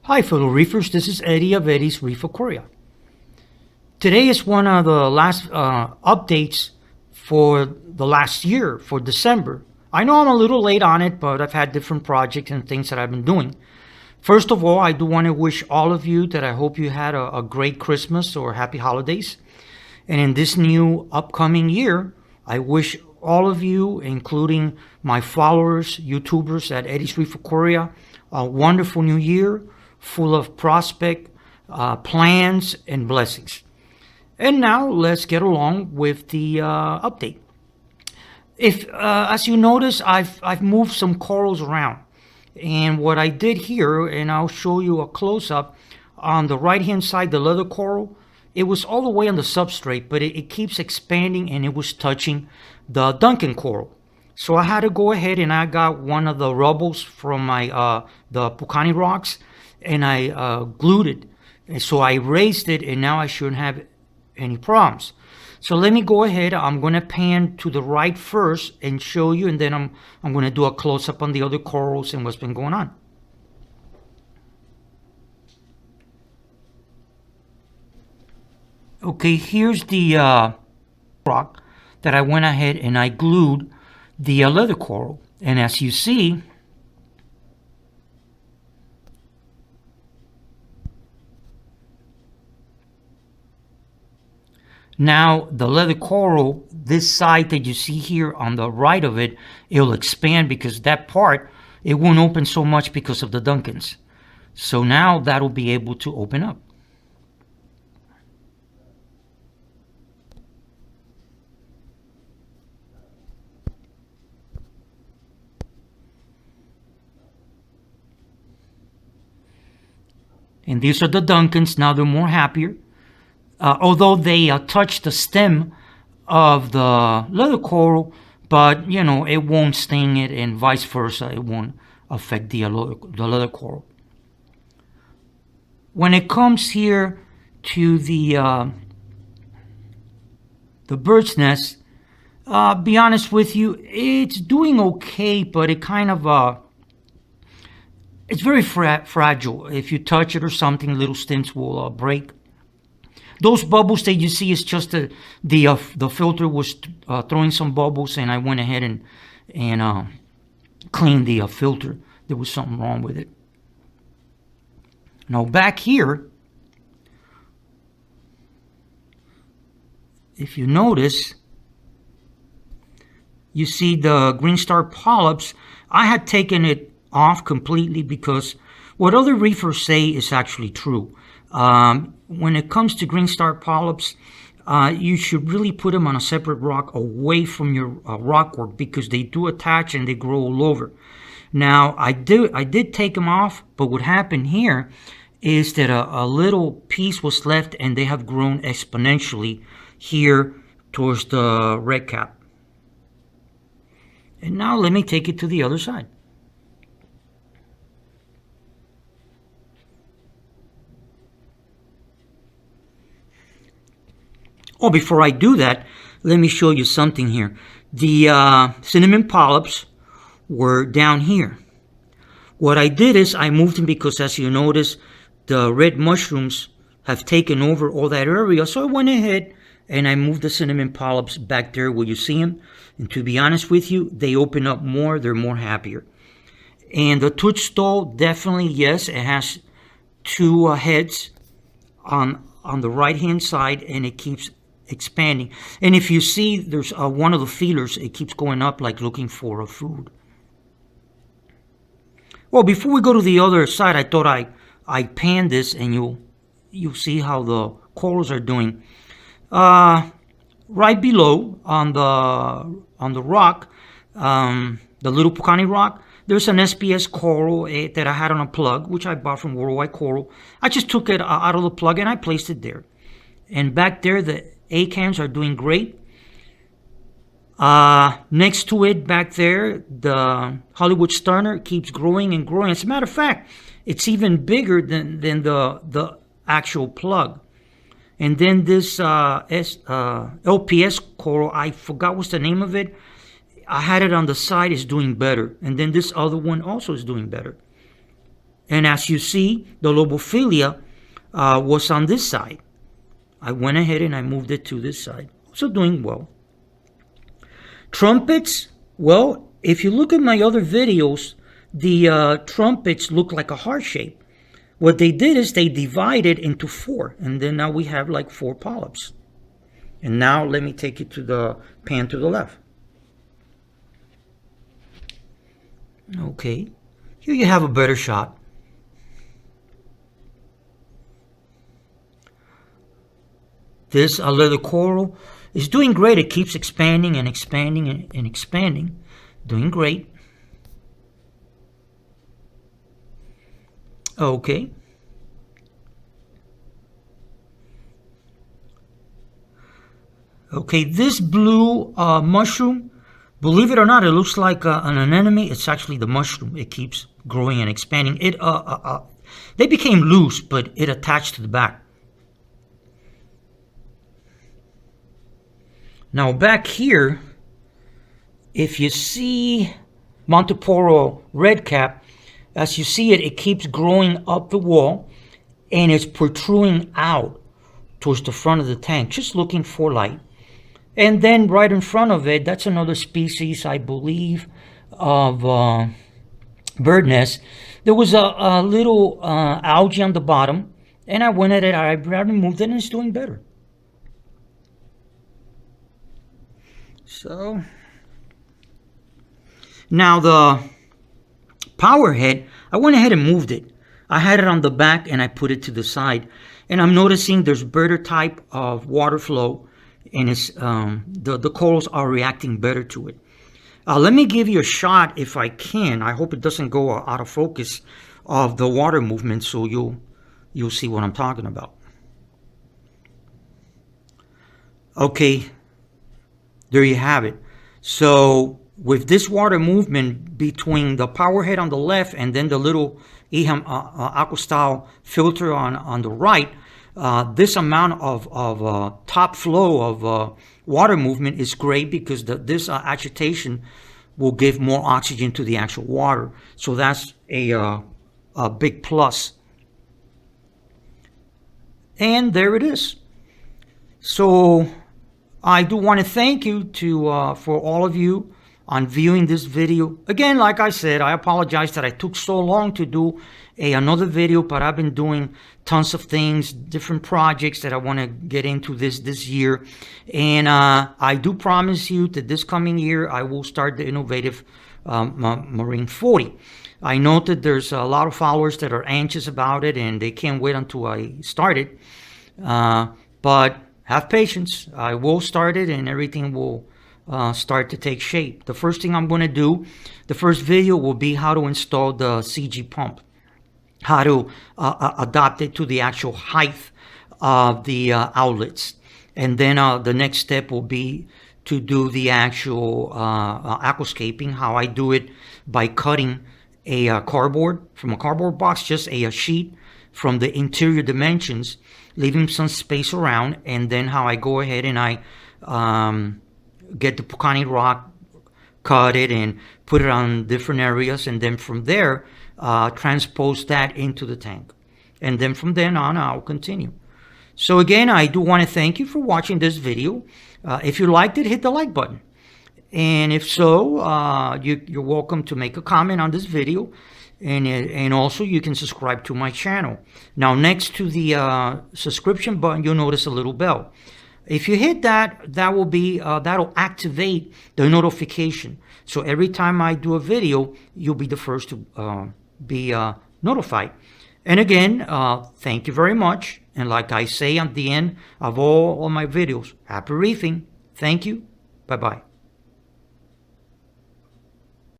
Hi, fellow reefers. This is Eddie of Eddie's Reef Aquaria. Today is one of the last updates for the last year, for December. I know I'm a little late on it, but I've had different projects and things that I've been doing. First of all, I do want to wish all of you that I hope you had a great Christmas or happy holidays. And in this new upcoming year, I wish all of you, including my followers, YouTubers at Eddie's Reef Aquaria, a wonderful new year full of prospect, plans, and blessings. And now let's get along with the update. If, as you notice, I've moved some corals around. And what I did here, and I'll show you a close-up, on the right-hand side, the leather coral, it was all the way on the substrate, but it keeps expanding and it was touching the Duncan coral. So I had to go ahead and I got one of the rubbles from my the Pucani rocks and I glued it. And so I raised it and now I shouldn't have any problems. So let me go ahead. I'm going to pan to the right first and show you, and then I'm going to do a close-up on the other corals and what's been going on. Okay, here's the rock that I went ahead and I glued the leather coral. And as you see, now the leather coral, this side that you see here on the right of it, it'll expand because that part, it won't open so much because of the Duncans. So now that'll be able to open up. And these are the Duncans. Now they're more happier. Although they touch the stem of the leather coral, but you know, it won't sting it, and vice versa, it won't affect the leather coral. When it comes here to the bird's nest, be honest with you, it's doing okay, but it kind of it's very fragile. If you touch it or something, little stems will break. Those bubbles that you see is just the filter was throwing some bubbles, and I went ahead and cleaned the filter. There was something wrong with it. Now back here, if you notice, you see the green star polyps. I had taken it off completely because what other reefers say is actually true. When it comes to green star polyps, you should really put them on a separate rock away from your rock work because they do attach and they grow all over. Now, I did take them off, but what happened here is that a little piece was left and they have grown exponentially here towards the red cap. And now let me take it to the other side. Oh, before I do that, let me show you something here. The cinnamon polyps were down here. What I did is I moved them because, as you notice, the red mushrooms have taken over all that area. So I went ahead and I moved the cinnamon polyps back there where you see them. And to be honest with you, they open up more. They're more happier. And the toadstool, definitely, yes, it has two heads on the right-hand side, and it keeps expanding. And if you see, there's one of the feelers, it keeps going up like looking for a food. Well, before we go to the other side, I thought I pan this and you'll see how the corals are doing. Right below on the rock, the little Pucani rock, there's an SPS coral that I had on a plug, which I bought from Worldwide Coral. I just took it out of the plug and I placed it there. And back there, the Eheims are doing great. Next to it, back there, the Hollywood Sterner keeps growing and growing. As a matter of fact, it's even bigger than the actual plug. And then this LPS coral, I forgot what's the name of it. I had it on the side, is doing better. And then this other one also is doing better. And as you see, the lobophilia was on this side. I went ahead and I moved it to this side. Also doing well. Trumpets, well, if you look at my other videos, the trumpets look like a heart shape. What they did is they divided into 4, and then now we have like 4 polyps. And now let me take you to the pan to the left. Okay, here you have a better shot. This leather coral is doing great. It keeps expanding and expanding and expanding. Doing great. Okay. Okay, this blue mushroom, believe it or not, it looks like an anemone. It's actually the mushroom. It keeps growing and expanding. They became loose, but it attached to the back. Now back here, if you see Montipora redcap, as you see it, it keeps growing up the wall and it's protruding out towards the front of the tank, just looking for light. And then right in front of it, that's another species, I believe, of bird nest. There was a little algae on the bottom, and I went at it, I removed it, and it's doing better. So, now the power head, I went ahead and moved it. I had it on the back and I put it to the side. And I'm noticing there's better type of water flow, and it's the corals are reacting better to it. Let me give you a shot if I can. I hope it doesn't go out of focus of the water movement, so you'll see what I'm talking about. Okay, there you have it. So with this water movement between the power head on the left and then the little Eheim aqua style filter on the right, this amount of top flow of water movement is great because this agitation will give more oxygen to the actual water. So that's a big plus. And there it is. So I do want to thank you for all of you on viewing this video. Again, like I said, I apologize that I took so long to do another video, but I've been doing tons of things, different projects that I want to get into this year. And I do promise you that this coming year, I will start the innovative Marine 40. I know that there's a lot of followers that are anxious about it and they can't wait until I start it. But have patience. I will start it and everything will start to take shape. The first thing I'm going to do, the first video will be how to install the CG pump, how to adapt it to the actual height of the outlets. And then the next step will be to do the actual aquascaping, how I do it by cutting a cardboard from a cardboard box, just a sheet from the interior dimensions, leaving some space around, and then how I go ahead and I get the Pucani rock, cut it and put it on different areas, and then from there transpose that into the tank, and then from then on I'll continue. So again, I do want to thank you for watching this video. If you liked it, hit the like button, and if so, you're welcome to make a comment on this video. And also you can subscribe to my channel. Now next to the subscription button, you'll notice a little bell. If you hit that, that'll activate the notification. So every time I do a video, you'll be the first to be notified. And again, thank you very much. And like I say at the end of all my videos, happy reefing. Thank you. Bye-bye.